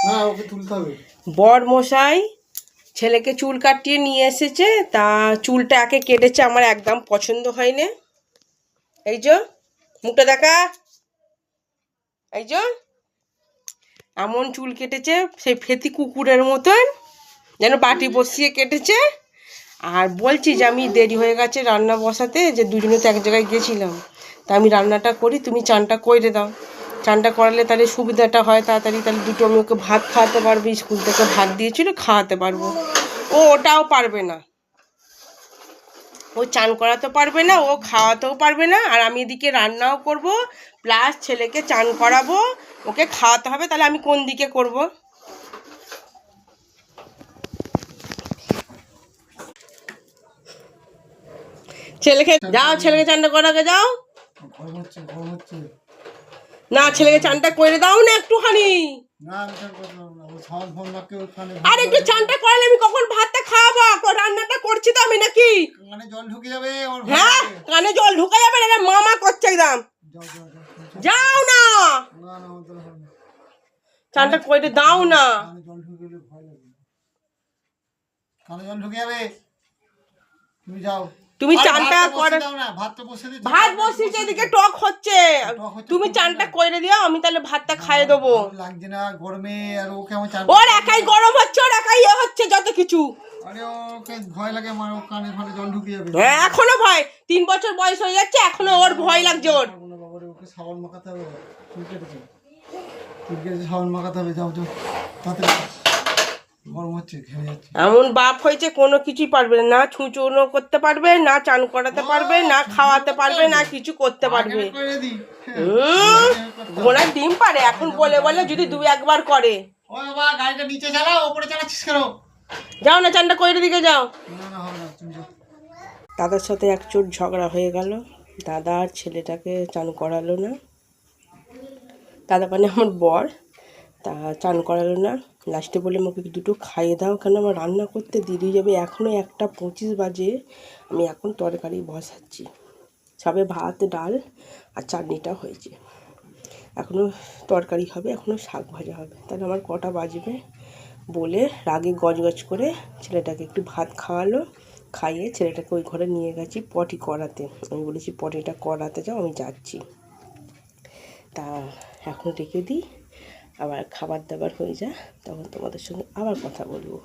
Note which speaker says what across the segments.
Speaker 1: হ্যাঁ ওকে তুলতে হবে।
Speaker 2: বর মশাই ছেলেকে চুল কাটিয়ে নিয়ে এসেছে, তা চুলটা একে কেটেছে, আমার একদম পছন্দ হয়নি। এই যে মুখটা দেখা, এই যে এমন চুল কেটেছে সেই ফেতি কুকুরের মতন, যেন বাটি বসিয়ে কেটেছে। আর বলছি যে আমি দেরি হয়ে গেছে রান্না বসাতে, যে দুজনে তো এক জায়গায় গেছিলাম, তা আমি রান্নাটা করি, তুমি চানটা করে দাও। চানটা করালে তাহলে সুবিধাটা হয় তাড়াতাড়ি, তাহলে দুটো আমি ওকে ভাত খাওয়াতে পারবো, স্কুল থেকে ভাত দিয়েছিল খাওয়াতে পারবো। ও ওটাও পারবে না, ও চান করাতে পারবে না, ও খাওয়াতেও পারবে না, আর আমি এদিকে রান্নাও করব প্লাস ছেলেকে চান করাবো, ওকে খাওয়াতে হবে, তাহলে আমি কোন দিকে করব? ছেলেকে যাও, ছেলেকে চানটা করাকে যাও না, ছেলেকে চানটা করে দাও না একটুখানি। আর একটু চানটা করালে আমি কখন ভাতটা খাওয়াবো? রান্নাটা করছি তো আমি নাকি?
Speaker 1: কানে জল ঢুকে যাবে।
Speaker 2: হ্যাঁ কানে জল ঢুকে যাবে, না মামা করছে একদম। যাও না, চানটা করে দাও না।
Speaker 1: কানে জল ঢুকে যাবে, তুমি যাও।
Speaker 2: তুমি চানটা করে ভাত বসিয়েছে, এদিকে টক হচ্ছে, তুমি চানটা করে দিও, আমি তাহলে ভাতটা খাইয়ে দেবো।
Speaker 1: লাগছে না গরমে, আর ও কেমন চান,
Speaker 2: ওর একাই গরম হচ্ছে, ওর একাই হচ্ছে যত কিছু।
Speaker 1: আরে ওকে ভয় লাগে, আমার কানে ফানে জল ঢুকে যাবে।
Speaker 2: হ্যাঁ এখনো ভয়, 3 বছর বয়স হয়ে যাচ্ছে, এখনো ওর ভয় লাগছে। ওর
Speaker 1: ওকে সাবান মাখাতে হবে, চুল কেটেছে, চুল কেটেছে, সাবান মাখাতে হবে। যাও যাও তাড়াতাড়ি, গরম হচ্ছে, ঘেমে যাচ্ছে।
Speaker 2: এমন বাপ হয়েছে কোনো কিছুই পারবে না, ছুঁচোনো করতে পারবে না, চান করাতে পারবে না, খাওয়াতে পারবে না, কিছু করতে পারবে। ঘোড়ার ডিম পারে এখন বলে বলে যদি 2-1 বার করে।
Speaker 1: ও বাবা গাড়িটা নিচে চালাও, উপরে চালাচ্ছিস কেন?
Speaker 2: যাও না, চানটা কইরে দিকে যাও।
Speaker 1: না না হবে না, তুমি যাও।
Speaker 2: দাদার সাথে একচোট ঝগড়া হয়ে গেল, দাদা আর ছেলেটাকে চান করালো না। দাদা মানে আমার বর, তা চান করালো না। লাস্টে বলে আমাকে দুটো খাইয়ে দাও, কেন আমার রান্না করতে দেরি যাবে, এখনও 1:25 বাজে, আমি এখন তরকারি বসাচ্ছি, সবে ভাত ডাল আর চাটনিটা হয়েছে, এখনও তরকারি হবে, এখনও শাক ভাজা হবে, তাহলে আমার কটা বাজবে? বলে রাগে গজগজ করে ছেলেটাকে একটু ভাত খাওয়ালো, খাইয়ে ছেলেটাকে ওই ঘরে নিয়ে গেছি পটি করাতে। আমি বলেছি পটিটা করাতে যাও, আমি যাচ্ছি। তা এখন রেখে দিই, আবার খাবার দাবার হয়ে যায়, তখন তোমাদের সঙ্গে আবার কথা বলবো।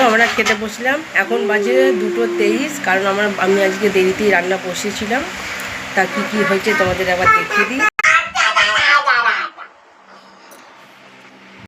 Speaker 2: আমরা খেতে বসলাম, এখন বাজে 2:23, কারণ আমি আজকে দেরিতেই রান্না বসিয়েছিলাম। তা কী কী হয়েছে তোমাদের আবার দেখিয়ে দিই।